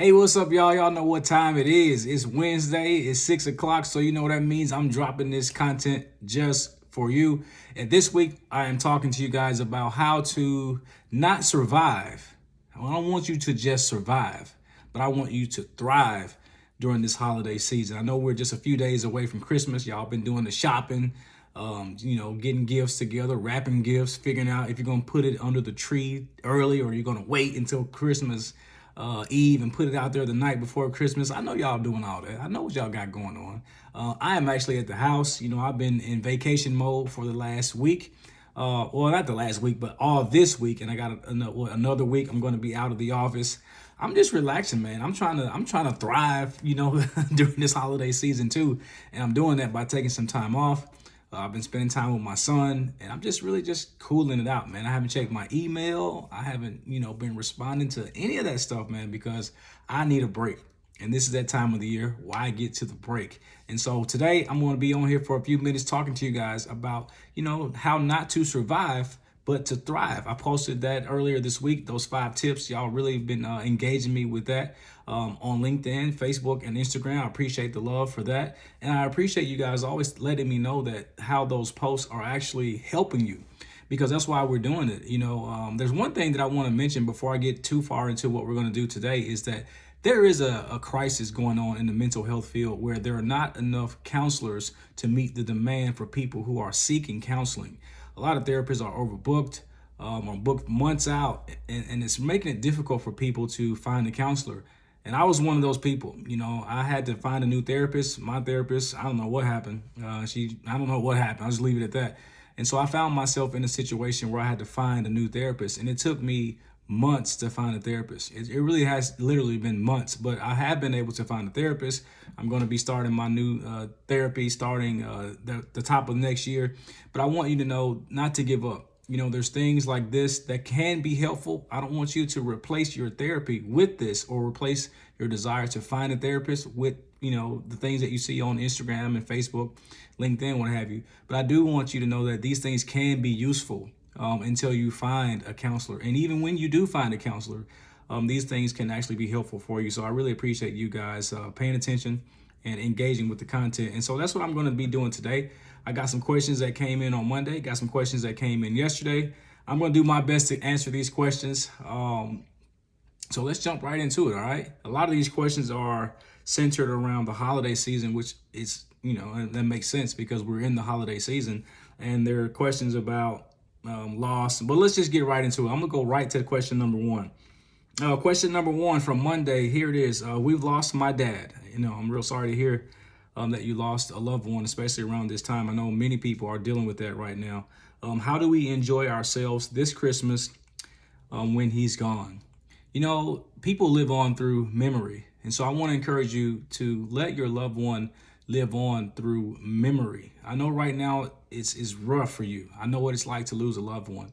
Hey, what's up, y'all? Y'all know what time it is. It's Wednesday. It's 6 o'clock. So you know what that means. I'm dropping this content just for you. And this week, I am talking to you guys about how to not survive. I don't want you to just survive, but I want you to thrive during this holiday season. I know we're just a few days away from Christmas. Y'all been doing the shopping, getting gifts together, wrapping gifts, figuring out if you're going to put it under the tree early or you're going to wait until Christmas Eve and put it out there the night before Christmas. I know y'all doing all that. I know what y'all got going on. I am actually at the house. I've been in vacation mode for the last week. Well, not the last week, but all this week, and I got another week. I'm going to be out of the office. I'm just relaxing, man. I'm trying to thrive, during this holiday season too, and I'm doing that by taking some time off. I've been spending time with my son, and I'm just really just cooling it out, man. I haven't checked my email. I haven't, been responding to any of that stuff, man, because I need a break. And this is that time of the year where I get to the break. And so today I'm going to be on here for a few minutes talking to you guys about, how not to survive, but to thrive. I posted that earlier this week, those 5 tips. Y'all really been engaging me with that on LinkedIn, Facebook, and Instagram. I appreciate the love for that. And I appreciate you guys always letting me know that how those posts are actually helping you, because that's why we're doing it. There's one thing that I want to mention before I get too far into what we're going to do today is that there is a crisis going on in the mental health field where there are not enough counselors to meet the demand for people who are seeking counseling. A lot of therapists are overbooked or booked months out, and it's making it difficult for people to find a counselor. And I was one of those people. I had to find a new therapist. My therapist, I don't know what happened. I don't know what happened. I'll just leave it at that. And so I found myself in a situation where I had to find a new therapist, and it took me months to find a therapist. It really has literally been months, but I have been able to find a therapist. I'm going to be starting my new therapy starting the top of next year. But I want you to know not to give up. There's things like this that can be helpful. I don't want you to replace your therapy with this or replace your desire to find a therapist with, the things that you see on Instagram and Facebook, LinkedIn, what have you. But I do want you to know that these things can be useful until you find a counselor. And even when you do find a counselor, these things can actually be helpful for you. So I really appreciate you guys paying attention and engaging with the content. And so that's what I'm going to be doing today. I got some questions that came in on Monday, got some questions that came in yesterday. I'm going to do my best to answer these questions. So let's jump right into it, all right? A lot of these questions are centered around the holiday season, which is, that makes sense because we're in the holiday season. And there are questions about loss. But let's just get right into it. I'm going to go right to question number 1. Question number 1 from Monday. Here it is. We've lost my dad. I'm real sorry to hear that you lost a loved one, especially around this time. I know many people are dealing with that right now. How do we enjoy ourselves this Christmas when he's gone? People live on through memory. And so I want to encourage you to let your loved one live on through memory. I know right now it's rough for you. I know what it's like to lose a loved one.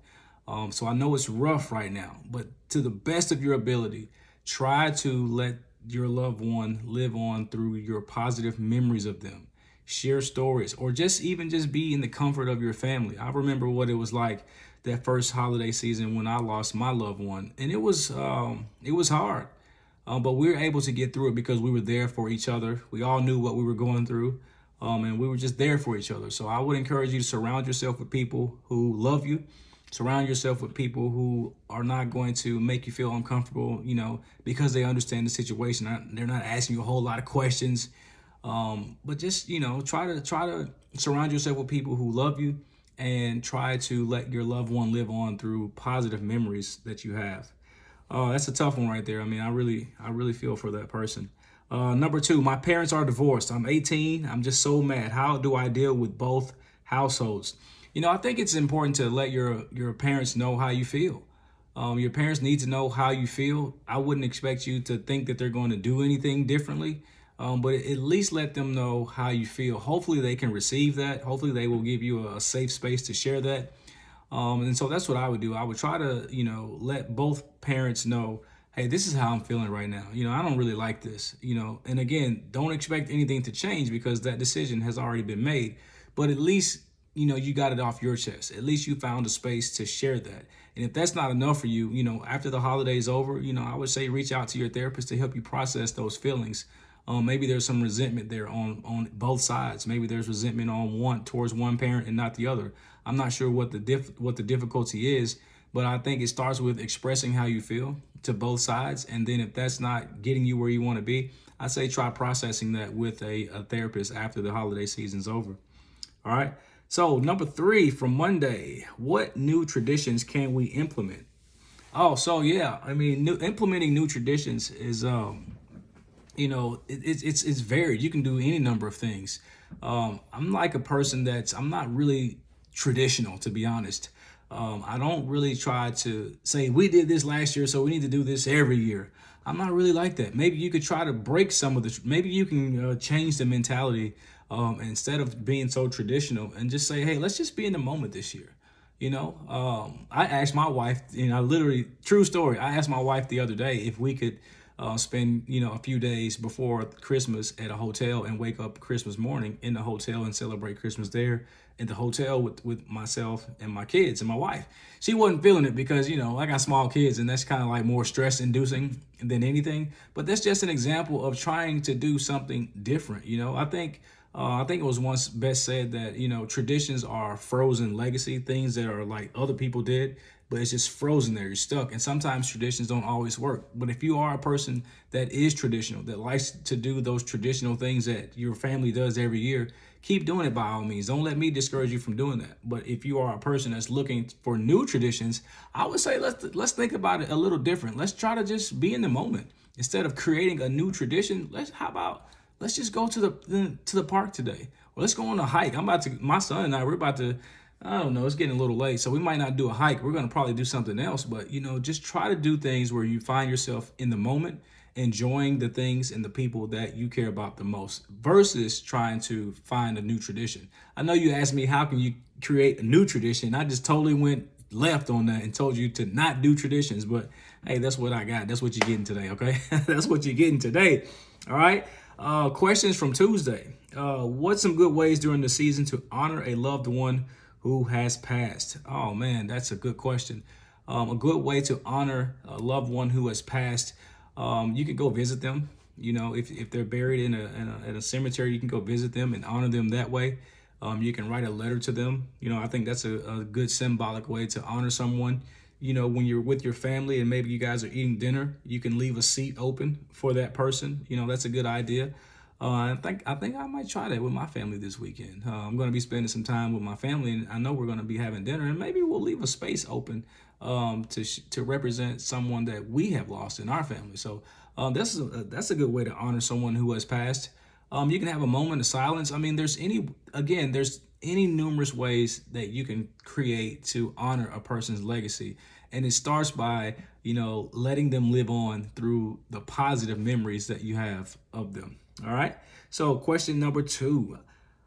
So I know it's rough right now, but to the best of your ability, try to let your loved one live on through your positive memories of them. Share stories, or just be in the comfort of your family. I remember what it was like that first holiday season when I lost my loved one, and it was hard. But we were able to get through it because we were there for each other. We all knew what we were going through, and we were just there for each other. So I would encourage you to surround yourself with people who love you. Surround yourself with people who are not going to make you feel uncomfortable, because they understand the situation. They're not asking you a whole lot of questions. But just, try to surround yourself with people who love you and try to let your loved one live on through positive memories that you have. That's a tough one right there. I mean, I really feel for that person. Number 2, my parents are divorced. I'm 18. I'm just so mad. How do I deal with both households? I think it's important to let your parents know how you feel. Your parents need to know how you feel. I wouldn't expect you to think that they're going to do anything differently, but at least let them know how you feel. Hopefully they can receive that. Hopefully they will give you a safe space to share that. And so that's what I would do. I would try to, let both parents know, hey, this is how I'm feeling right now. I don't really like this, and again, don't expect anything to change because that decision has already been made. But at least you got it off your chest. At least you found a space to share that. And if that's not enough for you, after the holidays over, I would say reach out to your therapist to help you process those feelings. Maybe there's some resentment there on both sides. Maybe there's resentment on towards one parent and not the other. I'm not sure what the difficulty is, but I think it starts with expressing how you feel to both sides. And then if that's not getting you where you want to be, I say try processing that with a therapist after the holiday season's over. All right. So number 3 from Monday, what new traditions can we implement? Oh, so yeah, I mean, implementing new traditions is, it's varied. You can do any number of things. I'm like a person I'm not really traditional, to be honest. I don't really try to say we did this last year, so we need to do this every year. I'm not really like that. Maybe you could try to break some of maybe you can change the mentality instead of being so traditional and just say, hey, let's just be in the moment this year. I asked my wife, literally, true story. I asked my wife the other day if we could spend, a few days before Christmas at a hotel and wake up Christmas morning in the hotel and celebrate Christmas there in the hotel with myself and my kids and my wife. She wasn't feeling it because, I got small kids and that's kind of like more stress inducing than anything. But that's just an example of trying to do something different. I think it was once best said that, traditions are frozen legacy, things that are like other people did, but it's just frozen there. You're stuck. And sometimes traditions don't always work. But if you are a person that is traditional, that likes to do those traditional things that your family does every year, keep doing it by all means. Don't let me discourage you from doing that. But if you are a person that's looking for new traditions, I would say let's think about it a little different. Let's try to just be in the moment. Instead of creating a new tradition, let's just go to the park today. Or let's go on a hike. My son and we're about to, I don't know, it's getting a little late, so we might not do a hike. We're going to probably do something else, but just try to do things where you find yourself in the moment, enjoying the things and the people that you care about the most versus trying to find a new tradition. I know you asked me, how can you create a new tradition? I just totally went left on that and told you to not do traditions, but hey, that's what I got. That's what you're getting today. Okay. That's what you're getting today. All right. Questions from Tuesday. What's some good ways during the season to honor a loved one who has passed? Oh man, that's a good question. A good way to honor a loved one who has passed. You can go visit them. If they're buried in a cemetery, you can go visit them and honor them that way. You can write a letter to them. I think that's a good symbolic way to honor someone. When you're with your family and maybe you guys are eating dinner, you can leave a seat open for that person. That's a good idea. I think I might try that with my family this weekend. I'm going to be spending some time with my family, and I know we're going to be having dinner, and maybe we'll leave a space open to represent someone that we have lost in our family. So that's a good way to honor someone who has passed. You can have a moment of silence. I mean, there's any numerous ways that you can create to honor a person's legacy. And it starts by, letting them live on through the positive memories that you have of them. All right. So question number 2,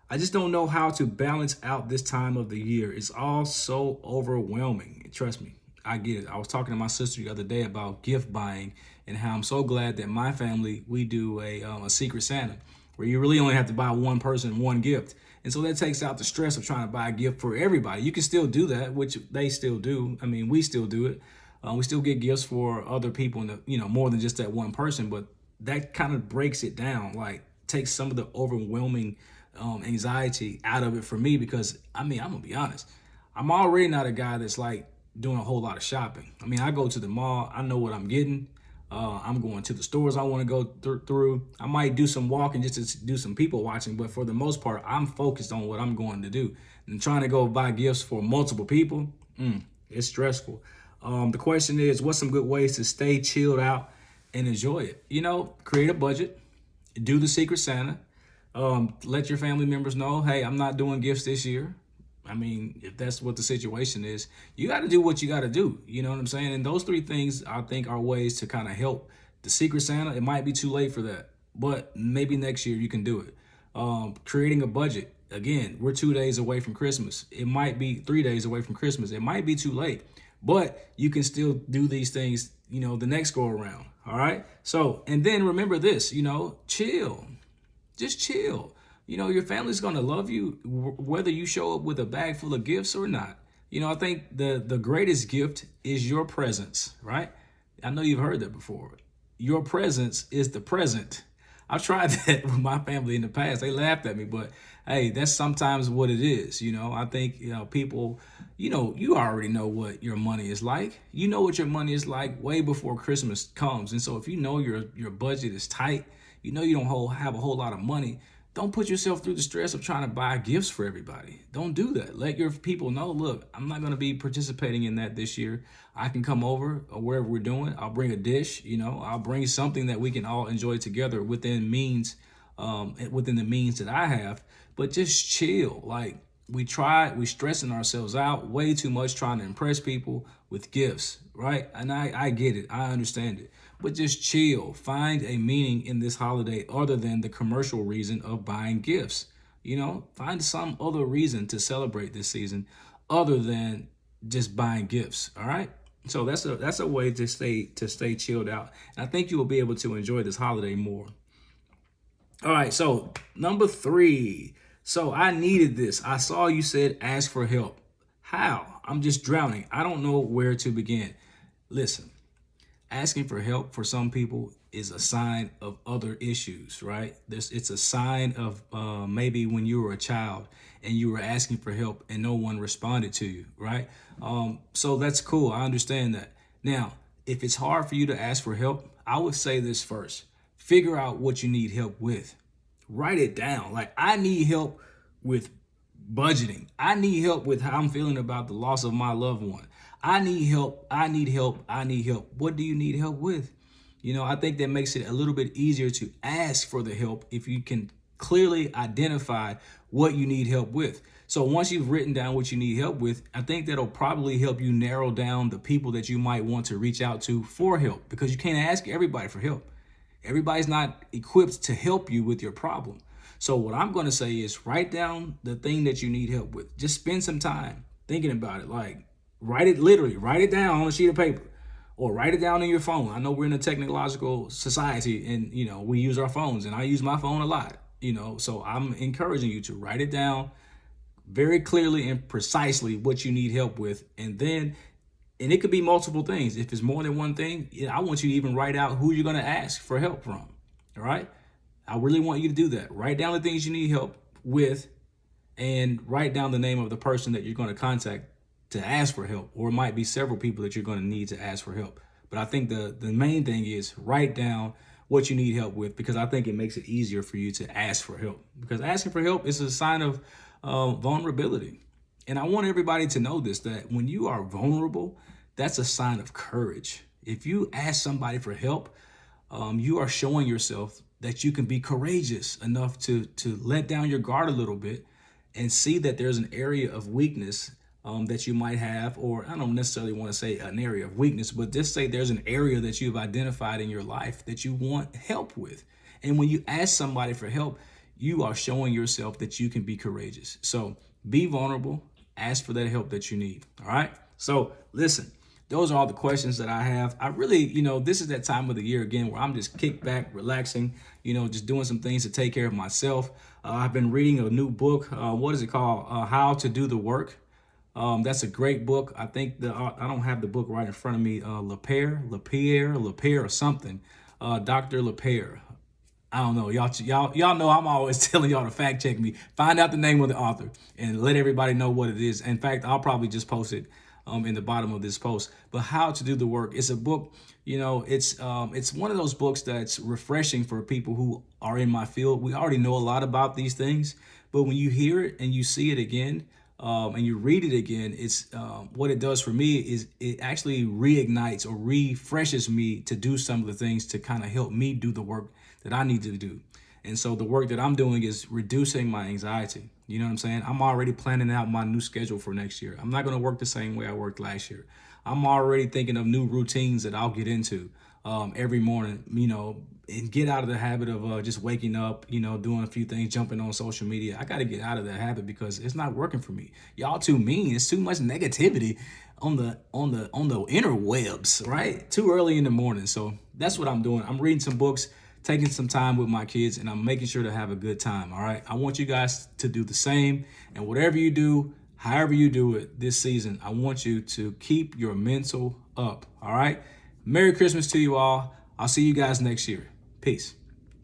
I just don't know how to balance out this time of the year. It's all so overwhelming. Trust me, I get it. I was talking to my sister the other day about gift buying and how I'm so glad that my family, we do a Secret Santa where you really only have to buy one person one gift. And so that takes out the stress of trying to buy a gift for everybody. You can still do that, which they still do. I mean, we still do it. We still get gifts for other people, more than just that one person. But that kind of breaks it down, like takes some of the overwhelming anxiety out of it for me. Because, I'm going to be honest, I'm already not a guy that's like doing a whole lot of shopping. I mean, I go to the mall. I know what I'm getting. I'm going to the stores I want to go through. I might do some walking just to do some people watching, but for the most part, I'm focused on what I'm going to do. And trying to go buy gifts for multiple people, it's stressful. The question is, what's some good ways to stay chilled out and enjoy it? Create a budget, do the Secret Santa, let your family members know, hey, I'm not doing gifts this year. I mean, if that's what the situation is, you got to do what you got to do. You know what I'm saying? And those 3 things, I think, are ways to kind of help. The Secret Santa, it might be too late for that, but maybe next year you can do it. Creating a budget. Again, we're 2 days away from Christmas. It might be 3 days away from Christmas. It might be too late, but you can still do these things, the next go around. All right. So, and then remember this, chill. Just chill. your family's going to love you whether you show up with a bag full of gifts or not. I think the greatest gift is your presence, right? I know you've heard that before. Your presence is the present. I've tried that with my family in the past. They laughed at me, but hey, that's sometimes what it is. I think, people, you already know what your money is like. You know what your money is like way before Christmas comes. And so if you know your budget is tight, you don't have a whole lot of money, don't put yourself through the stress of trying to buy gifts for everybody. Don't do that. Let your people know, look, I'm not going to be participating in that this year. I can come over or wherever we're doing. I'll bring a dish, I'll bring something that we can all enjoy together within the means that I have. But just chill. Like, we stressing ourselves out way too much trying to impress people with gifts, right? And I get it. I understand it. But just chill. Find a meaning in this holiday other than the commercial reason of buying gifts. Find some other reason to celebrate this season other than just buying gifts. All right. So that's a way to stay chilled out. And I think you will be able to enjoy this holiday more. All right. So number 3. So I needed this. I saw you said ask for help. How? I'm just drowning. I don't know where to begin. Listen. Asking for help for some people is a sign of other issues, right? It's a sign of maybe when you were a child and you were asking for help and no one responded to you, right? So that's cool. I understand that. Now, if it's hard for you to ask for help, I would say this first. Figure out what you need help with. Write it down. Like, I need help with budgeting. I need help with how I'm feeling about the loss of my loved one. I need help. I need help. I need help. What do you need help with? I think that makes it a little bit easier to ask for the help if you can clearly identify what you need help with. So once you've written down what you need help with, I think that'll probably help you narrow down the people that you might want to reach out to for help, because you can't ask everybody for help. Everybody's not equipped to help you with your problem. So what I'm going to say is write down the thing that you need help with. Just spend some time thinking about it. Like, write it down on a sheet of paper or write it down in your phone. I know we're in a technological society and, we use our phones, and I use my phone a lot, so I'm encouraging you to write it down very clearly and precisely what you need help with. And it could be multiple things. If it's more than one thing, I want you to even write out who you're going to ask for help from. All right. I really want you to do that. Write down the things you need help with and write down the name of the person that you're going to contact to ask for help, or it might be several people that you're going to need to ask for help. But I think the main thing is write down what you need help with, because I think it makes it easier for you to ask for help, because asking for help is a sign of vulnerability. And I want everybody to know this, that when you are vulnerable, that's a sign of courage. If you ask somebody for help, you are showing yourself that you can be courageous enough to let down your guard a little bit and see that there's an area of weakness that you might have, or I don't necessarily want to say an area of weakness, but just say there's an area that you've identified in your life that you want help with. And when you ask somebody for help, you are showing yourself that you can be courageous. So be vulnerable, ask for that help that you need. All right. So listen, those are all the questions that I have. I really, this is that time of the year again where I'm just kicked back, relaxing, just doing some things to take care of myself. I've been reading a new book. What is it called? How to Do the Work. That's a great book. I think I don't have the book right in front of me. LePera or something. Dr. LePera. I don't know. Y'all know I'm always telling y'all to fact check me. Find out the name of the author and let everybody know what it is. In fact, I'll probably just post it in the bottom of this post. But How to Do the Work. It's a book. It's one of those books that's refreshing for people who are in my field. We already know a lot about these things, but when you hear it and you see it again, and you read it again, it's what it does for me is it actually reignites or refreshes me to do some of the things to kind of help me do the work that I need to do. And so the work that I'm doing is reducing my anxiety. You know what I'm saying? I'm already planning out my new schedule for next year. I'm not going to work the same way I worked last year. I'm already thinking of new routines that I'll get into every morning, and get out of the habit of just waking up, doing a few things, jumping on social media. I got to get out of that habit because it's not working for me. Y'all too mean. It's too much negativity on the interwebs, right? Too early in the morning. So that's what I'm doing. I'm reading some books taking some time with my kids, and I'm making sure to have a good time. All right. I want you guys to do the same. And whatever you do, however you do it this season, I want you to keep your mental up. All right. Merry Christmas to you all. I'll see you guys next year. Peace.